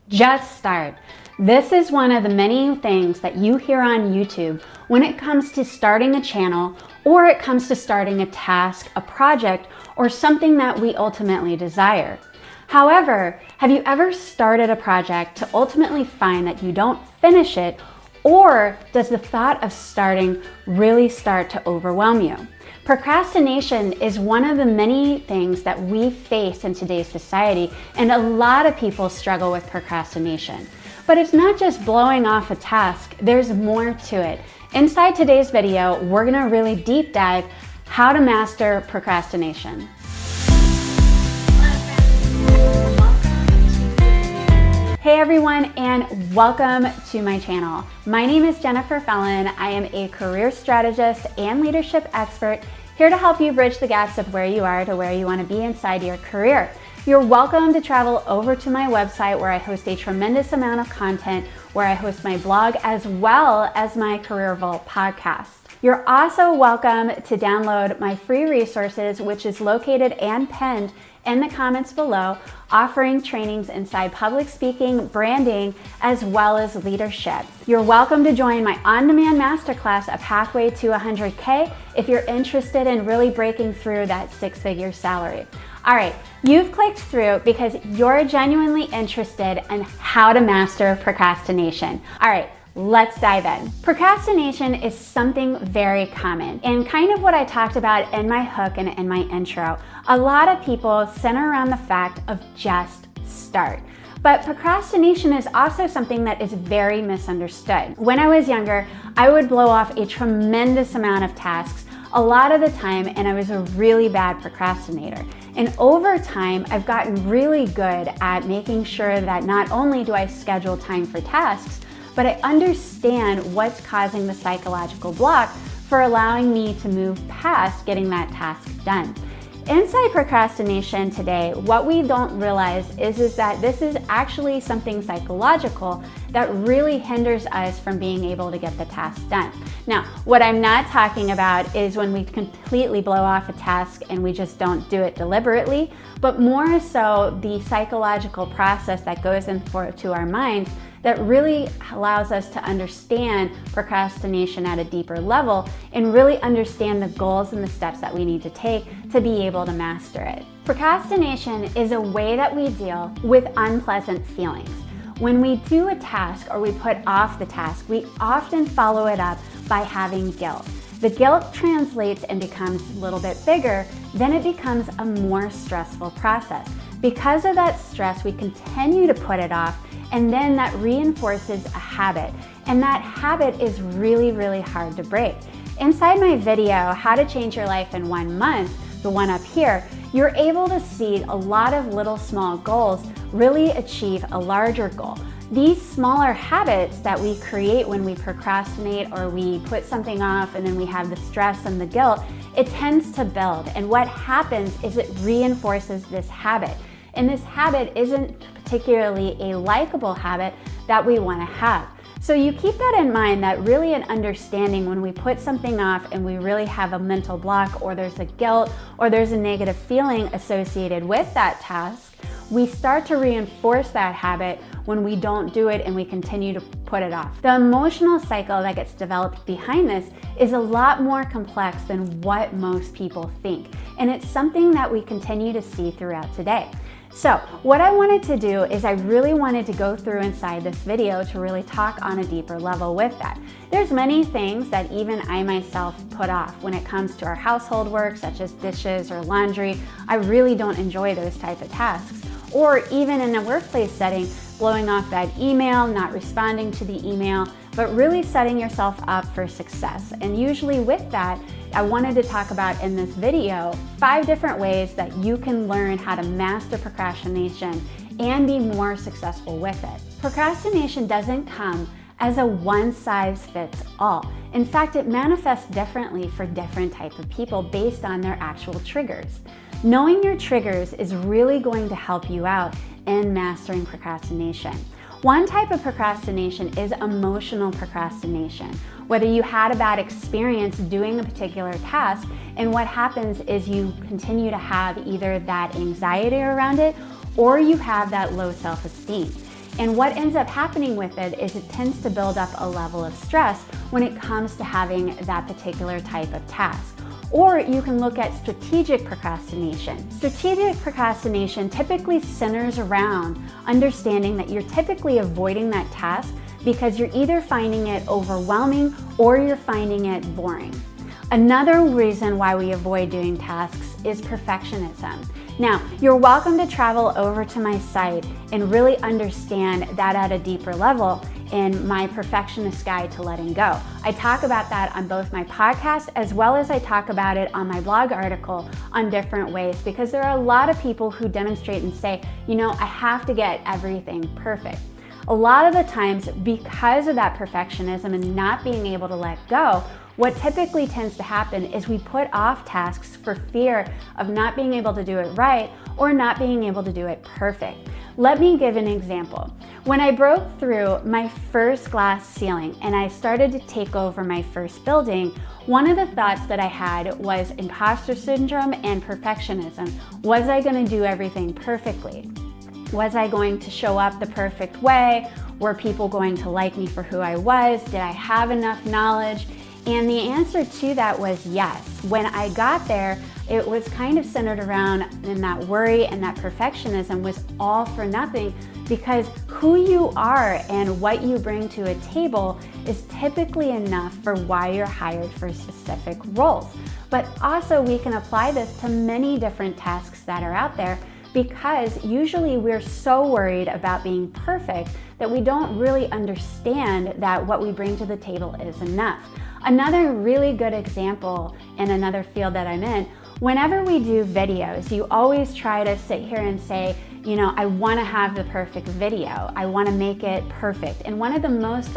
Just start. This is one of the many things that you hear on YouTube when it comes to starting a channel, or it comes to starting a task, a project, or something that we ultimately desire. However, have you ever started a project to ultimately find that you don't finish it, or does the thought of starting really start to overwhelm you? Procrastination is one of the many things that we face in today's society, and a lot of people struggle with procrastination. But it's not just blowing off a task, there's more to it. Inside today's video, we're gonna really deep dive how to master procrastination. Hey everyone, and welcome to my channel. My name is Jennifer Fellin. I am a career strategist and leadership expert here to help you bridge the gaps of where you are to where you want to be inside your career. You're welcome to travel over to my website where I host a tremendous amount of content, where I host my blog as well as my Career Vault podcast. You're also welcome to download my free resources, which is located and pinned in the comments below, offering trainings inside public speaking, branding, as well as leadership. You're welcome to join my on-demand masterclass, A Pathway to 100K, if you're interested in really breaking through that six-figure salary. All right, you've clicked through because you're genuinely interested in how to master procrastination. All right, let's dive in. Procrastination is something very common, and kind of what I talked about in my hook and in my intro. A lot of people center around the fact of just start. But procrastination is also something that is very misunderstood. When I was younger, I would blow off a tremendous amount of tasks a lot of the time, and I was a really bad procrastinator. And over time, I've gotten really good at making sure that not only do I schedule time for tasks, but I understand what's causing the psychological block for allowing me to move past getting that task done. Inside procrastination today, what we don't realize is that this is actually something psychological that really hinders us from being able to get the task done. Now, what I'm not talking about is when we completely blow off a task and we just don't do it deliberately, but more so the psychological process that goes into our minds that really allows us to understand procrastination at a deeper level and really understand the goals and the steps that we need to take to be able to master it. Procrastination is a way that we deal with unpleasant feelings. When we do a task or we put off the task, we often follow it up by having guilt. The guilt translates and becomes a little bit bigger, then it becomes a more stressful process. Because of that stress, we continue to put it off, and then that reinforces a habit. And that habit is really, really hard to break. Inside my video, How to Change Your Life in 1 Month, the one up here, you're able to see a lot of little small goals really achieve a larger goal. These smaller habits that we create when we procrastinate or we put something off and then we have the stress and the guilt, it tends to build. And what happens is it reinforces this habit. And this habit isn't particularly a likable habit that we want to have. So you keep that in mind, that really an understanding when we put something off and we really have a mental block, or there's a guilt or there's a negative feeling associated with that task, we start to reinforce that habit when we don't do it and we continue to put it off. The emotional cycle that gets developed behind this is a lot more complex than what most people think. And it's something that we continue to see throughout today. So what I wanted to do is I really wanted to go through inside this video to really talk on a deeper level with that. There's many things that even I myself put off when it comes to our household work, such as dishes or laundry. I really don't enjoy those type of tasks. Or even in a workplace setting, blowing off that email, not responding to the email, but really setting yourself up for success. And usually with that, I wanted to talk about in this video 5 different ways that you can learn how to master procrastination and be more successful with it. Procrastination doesn't come as a one-size-fits-all. In fact, it manifests differently for different types of people based on their actual triggers. Knowing your triggers is really going to help you out in mastering procrastination. One type of procrastination is emotional procrastination. Whether you had a bad experience doing a particular task, and what happens is you continue to have either that anxiety around it or you have that low self-esteem. And what ends up happening with it is it tends to build up a level of stress when it comes to having that particular type of task. Or you can look at strategic procrastination. Strategic procrastination typically centers around understanding that you're typically avoiding that task because you're either finding it overwhelming or you're finding it boring. Another reason why we avoid doing tasks is perfectionism. Now, you're welcome to travel over to my site and really understand that at a deeper level in my Perfectionist Guide to Letting Go. I talk about that on both my podcast as well as I talk about it on my blog article on different ways, because there are a lot of people who demonstrate and say, I have to get everything perfect. A lot of the times, because of that perfectionism and not being able to let go, what typically tends to happen is we put off tasks for fear of not being able to do it right or not being able to do it perfect. Let me give an example. When I broke through my first glass ceiling and I started to take over my first building, one of the thoughts that I had was imposter syndrome and perfectionism. Was I going to do everything perfectly? Was I going to show up the perfect way? Were people going to like me for who I was? Did I have enough knowledge? And the answer to that was yes. When I got there, it was kind of centered around, and that worry and that perfectionism was all for nothing, because who you are and what you bring to a table is typically enough for why you're hired for specific roles. But also we can apply this to many different tasks that are out there, because usually we're so worried about being perfect that we don't really understand that what we bring to the table is enough. Another really good example in another field that I'm in, whenever we do videos, you always try to sit here and say, I want to have the perfect video. I want to make it perfect. And one of the most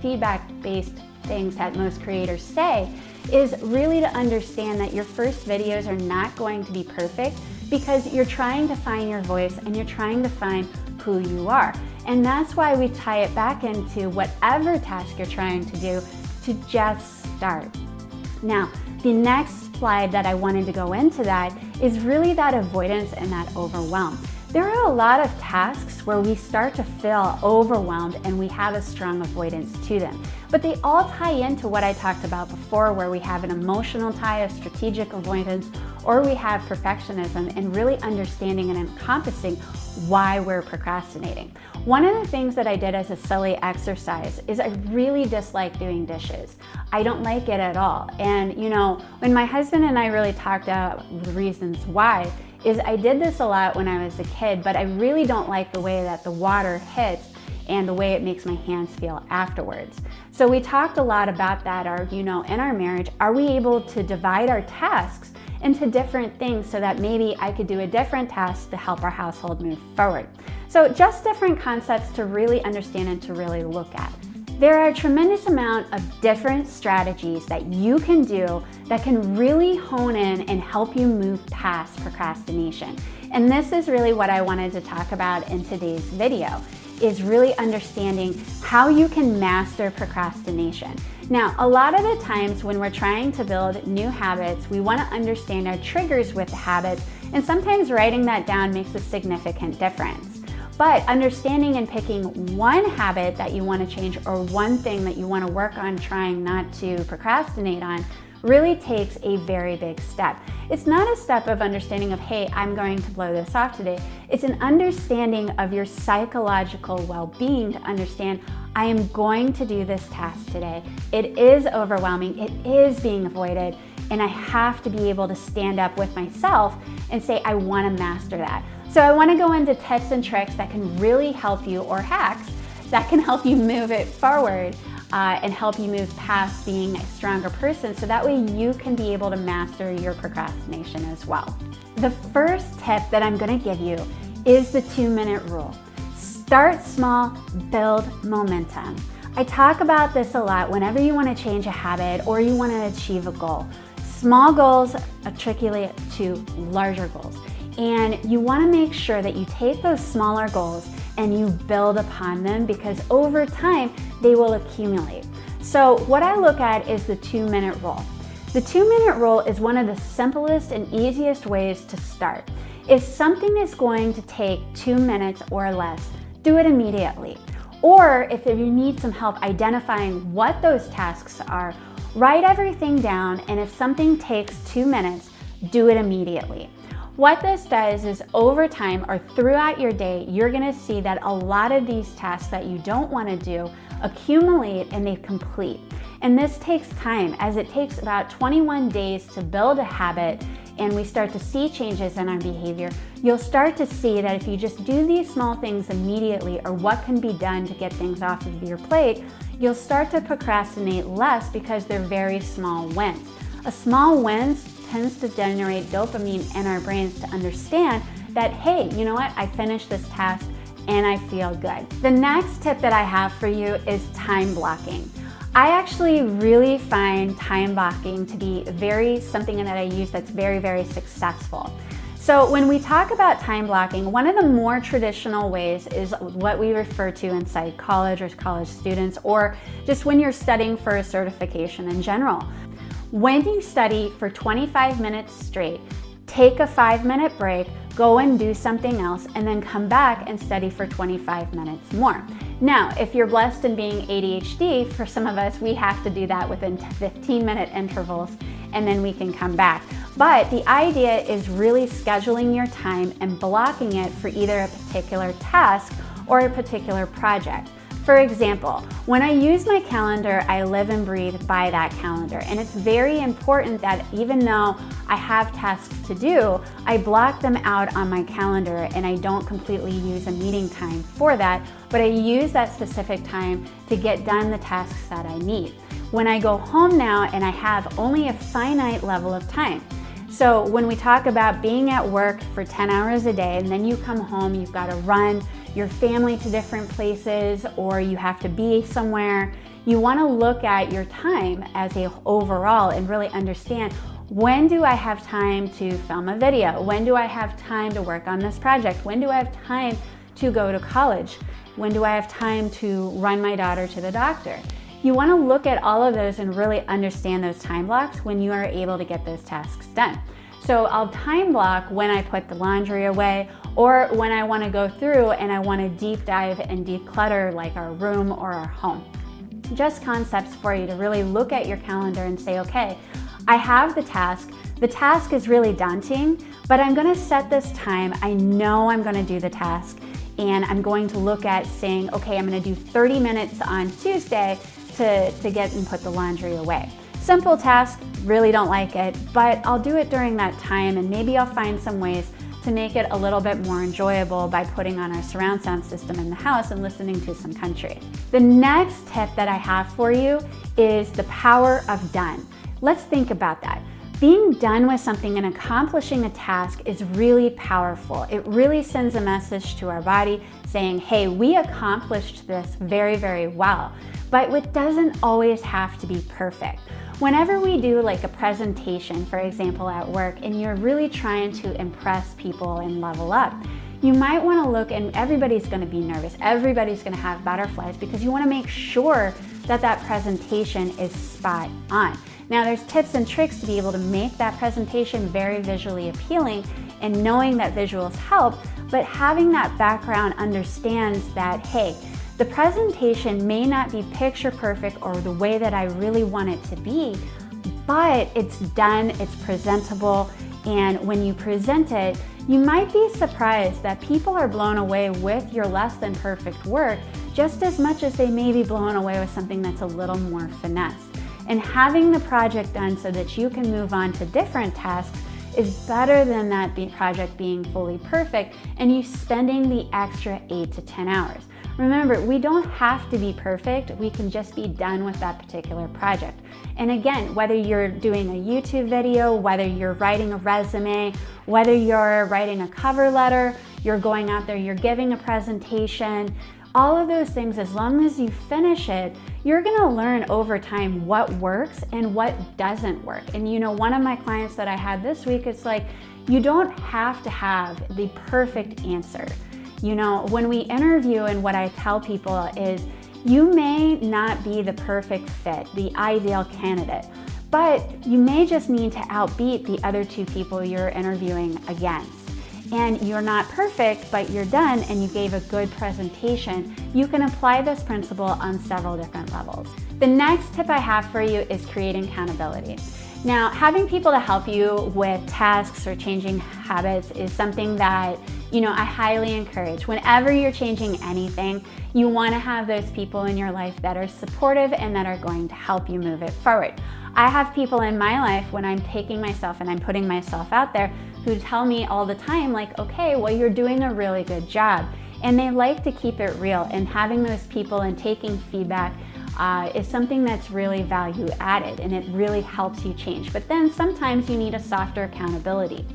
feedback-based things that most creators say is really to understand that your first videos are not going to be perfect, because you're trying to find your voice and you're trying to find who you are. And that's why we tie it back into whatever task you're trying to do, to just start. Now, the next slide that I wanted to go into that is really that avoidance and that overwhelm. There are a lot of tasks where we start to feel overwhelmed and we have a strong avoidance to them. But they all tie into what I talked about before, where we have an emotional tie, a strategic avoidance, or we have perfectionism, and really understanding and encompassing why we're procrastinating. One of the things that I did as a silly exercise is I really dislike doing dishes. I don't like it at all. And when my husband and I really talked about the reasons why, is I did this a lot when I was a kid, but I really don't like the way that the water hits and the way it makes my hands feel afterwards. So we talked a lot about that, in our marriage, are we able to divide our tasks into different things so that maybe I could do a different task to help our household move forward? So just different concepts to really understand and to really look at. There are a tremendous amount of different strategies that you can do that can really hone in and help you move past procrastination. And this is really what I wanted to talk about in today's video, is really understanding how you can master procrastination. Now, a lot of the times when we're trying to build new habits, we want to understand our triggers with the habits, and sometimes writing that down makes a significant difference. But understanding and picking one habit that you want to change, or one thing that you want to work on trying not to procrastinate on, really takes a very big step. It's not a step of understanding of, hey, I'm going to blow this off today. It's an understanding of your psychological well-being to understand, I am going to do this task today. It is overwhelming, it is being avoided, and I have to be able to stand up with myself and say, I want to master that. So I want to go into tips and tricks that can really help you, or hacks that can help you move it forward and help you move past being a stronger person, so that way you can be able to master your procrastination as well. The first tip that I'm going to give you is the 2-minute rule. Start small, build momentum. I talk about this a lot whenever you want to change a habit or you want to achieve a goal. Small goals articulate to larger goals. And you want to make sure that you take those smaller goals and you build upon them, because over time they will accumulate. So what I look at is the 2-minute rule. The 2-minute rule is one of the simplest and easiest ways to start. If something is going to take 2 minutes or less, do it immediately. Or if you need some help identifying what those tasks are, write everything down, and if something takes 2 minutes, do it immediately. What this does is over time or throughout your day, you're gonna see that a lot of these tasks that you don't wanna do accumulate and they complete. And this takes time, as it takes about 21 days to build a habit, and we start to see changes in our behavior. You'll start to see that if you just do these small things immediately, or what can be done to get things off of your plate, you'll start to procrastinate less because they're very small wins. A small wins tends to generate dopamine in our brains to understand that, hey, you know what, I finished this task and I feel good. The next tip that I have for you is time blocking. I actually really find time blocking to be something that I use that's very, very successful. So when we talk about time blocking, one of the more traditional ways is what we refer to inside college or college students, or just when you're studying for a certification in general. When you study for 25 minutes straight, take a 5-minute break, go and do something else, and then come back and study for 25 minutes more. Now, if you're blessed in being ADHD, for some of us, we have to do that within 15-minute intervals, and then we can come back. But the idea is really scheduling your time and blocking it for either a particular task or a particular project. For example, when I use my calendar, I live and breathe by that calendar. And it's very important that even though I have tasks to do, I block them out on my calendar and I don't completely use a meeting time for that, but I use that specific time to get done the tasks that I need. When I go home now and I have only a finite level of time. So when we talk about being at work for 10 hours a day and then you come home, you've got to run your family to different places, or you have to be somewhere, you want to look at your time as a overall and really understand, when do I have time to film a video? When do I have time to work on this project? When do I have time to go to college? When do I have time to run my daughter to the doctor? You want to look at all of those and really understand those time blocks when you are able to get those tasks done. So I'll time block when I put the laundry away, or when I want to go through and I want to deep dive and declutter like our room or our home. Just concepts for you to really look at your calendar and say, okay, I have the task. The task is really daunting, but I'm going to set this time. I know I'm going to do the task, and I'm going to look at saying, okay, I'm going to do 30 minutes on Tuesday to get and put the laundry away. Simple task, really don't like it, but I'll do it during that time, and maybe I'll find some ways to make it a little bit more enjoyable by putting on our surround sound system in the house and listening to some country. The next tip that I have for you is the power of done. Let's think about that. Being done with something and accomplishing a task is really powerful. It really sends a message to our body saying, hey, we accomplished this very, very well. But it doesn't always have to be perfect. Whenever we do like a presentation, for example, at work, and you're really trying to impress people and level up, you might want to look, and everybody's going to be nervous. Everybody's going to have butterflies because you want to make sure that that presentation is spot on. Now, there's tips and tricks to be able to make that presentation very visually appealing, and knowing that visuals help, but having that background understands that, hey, the presentation may not be picture perfect or the way that I really want it to be, but it's done, it's presentable, and when you present it, you might be surprised that people are blown away with your less than perfect work just as much as they may be blown away with something that's a little more finessed. And having the project done so that you can move on to different tasks is better than that project being fully perfect and you spending the extra 8 to 10 hours. Remember, we don't have to be perfect, we can just be done with that particular project. And again, whether you're doing a YouTube video, whether you're writing a resume, whether you're writing a cover letter, you're going out there, you're giving a presentation, all of those things, as long as you finish it, you're gonna learn over time what works and what doesn't work. And you know, one of my clients that I had this week, it's like, you don't have to have the perfect answer. You know, when we interview, and what I tell people is, you may not be the perfect fit, the ideal candidate, but you may just need to outbeat the other two people you're interviewing against. and you're not perfect, but you're done and you gave a good presentation, you can apply this principle on several different levels. The next tip I have for you is creating accountability. Now, having people to help you with tasks or changing habits is something that, I highly encourage. Whenever you're changing anything, you want to have those people in your life that are supportive and that are going to help you move it forward. I have people in my life when I'm taking myself and I'm putting myself out there who tell me all the time, like, okay, well, you're doing a really good job. And they like to keep it real, and having those people and taking feedback is something that's really value added, and it really helps you change. But then sometimes you need a softer accountability.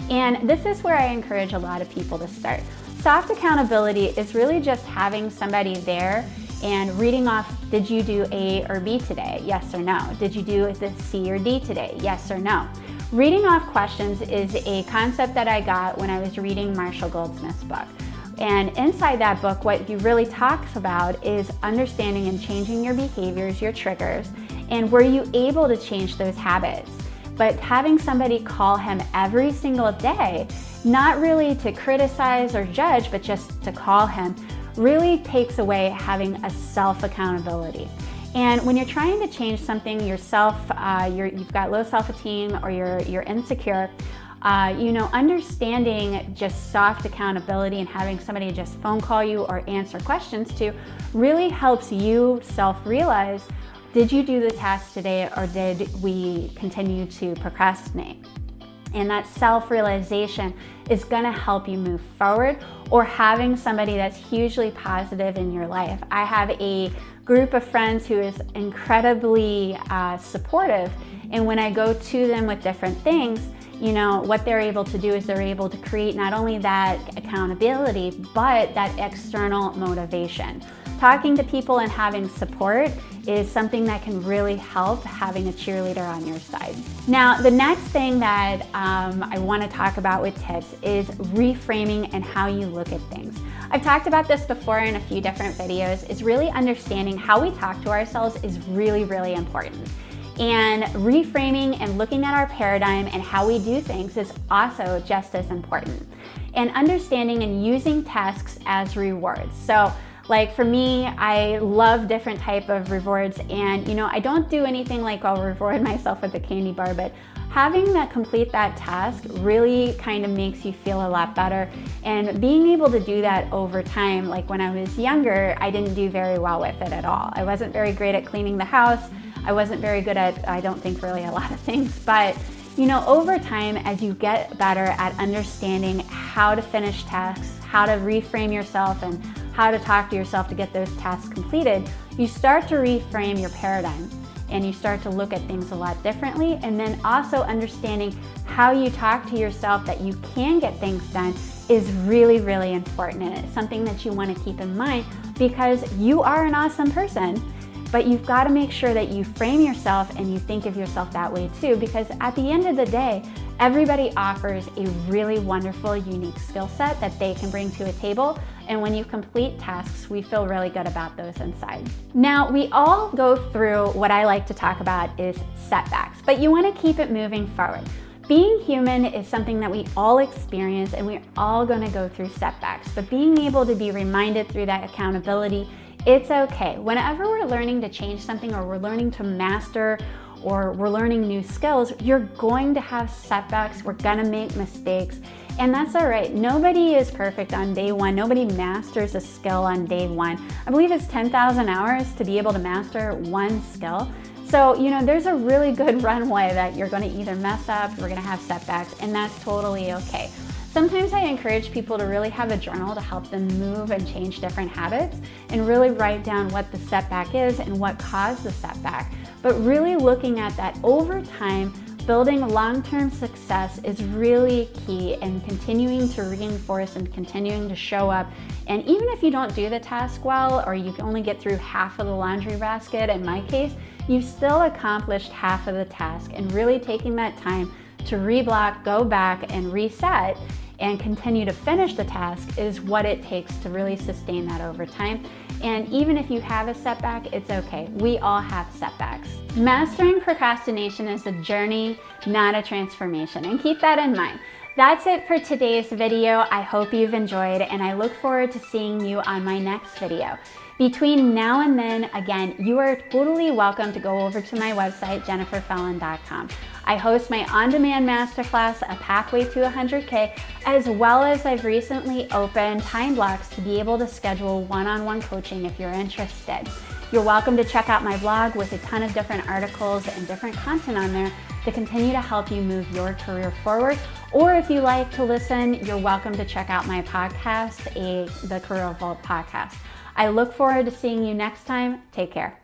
And this is where I encourage a lot of people to start. Soft accountability is really just having somebody there and reading off, did you do A or B today? Yes or no. Did you do the C or D today? Yes or no. Reading off questions is a concept that I got when I was reading Marshall Goldsmith's book. And inside that book, what he really talks about is understanding and changing your behaviors, your triggers, and were you able to change those habits? But having somebody call him every single day, not really to criticize or judge, but just to call him, really takes away having a self-accountability. And when you're trying to change something yourself, you've got low self-esteem or you're insecure, understanding just soft accountability and having somebody just phone call you or answer questions to really helps you self-realize, did you do the task today or did we continue to procrastinate? And that self-realization is gonna help you move forward, or having somebody that's hugely positive in your life. I have a group of friends who is incredibly supportive, and when I go to them with different things, what they're able to do is they're able to create not only that accountability, but that external motivation. Talking to people and having support is something that can really help, having a cheerleader on your side. Now, the next thing that I want to talk about with tips is reframing and how you look at things. I've talked about this before in a few different videos, is really understanding how we talk to ourselves is really, really important. And reframing and looking at our paradigm and how we do things is also just as important. And understanding and using tasks as rewards. So, like for me, I love different type of rewards, and I don't do anything like I'll reward myself with a candy bar, but having that complete that task really kind of makes you feel a lot better. And being able to do that over time, like when I was younger, I didn't do very well with it at all. I wasn't very great at cleaning the house. I wasn't very good at, I don't think really a lot of things, but over time, as you get better at understanding how to finish tasks, how to reframe yourself, and how to talk to yourself to get those tasks completed, you start to reframe your paradigm and you start to look at things a lot differently. And then also understanding how you talk to yourself that you can get things done is really, really important. And it's something that you want to keep in mind, because you are an awesome person. But you've got to make sure that you frame yourself and you think of yourself that way too, because at the end of the day, everybody offers a really wonderful, unique skill set that they can bring to a table. And when you complete tasks, we feel really good about those inside. Now, we all go through what I like to talk about is setbacks, but you want to keep it moving forward. Being human is something that we all experience, and we're all going to go through setbacks, but being able to be reminded through that accountability, it's okay. Whenever we're learning to change something, or we're learning to master, or we're learning new skills, you're going to have setbacks. We're gonna make mistakes, and that's all right. Nobody is perfect on day one. Nobody masters a skill on day one. I believe it's 10,000 hours to be able to master one skill. So, there's a really good runway that you're gonna either mess up, we're gonna have setbacks, and that's totally okay. Sometimes I encourage people to really have a journal to help them move and change different habits, and really write down what the setback is and what caused the setback. But really looking at that over time, building long-term success is really key, and continuing to reinforce and continuing to show up. And even if you don't do the task well, or you can only get through half of the laundry basket, in my case, you've still accomplished half of the task, and really taking that time to reblock, go back and reset, and continue to finish the task is what it takes to really sustain that over time. And even if you have a setback, it's okay. We all have setbacks. Mastering procrastination is a journey, not a transformation, and keep that in mind. That's it for today's video. I hope you've enjoyed, and I look forward to seeing you on my next video. Between now and then, again, you are totally welcome to go over to my website, jenniferfellin.com. I host my on-demand masterclass, A Pathway to 100K, as well as I've recently opened time blocks to be able to schedule one-on-one coaching if you're interested. You're welcome to check out my blog with a ton of different articles and different content on there to continue to help you move your career forward. Or if you like to listen, you're welcome to check out my podcast, the Career Vault podcast. I look forward to seeing you next time. Take care.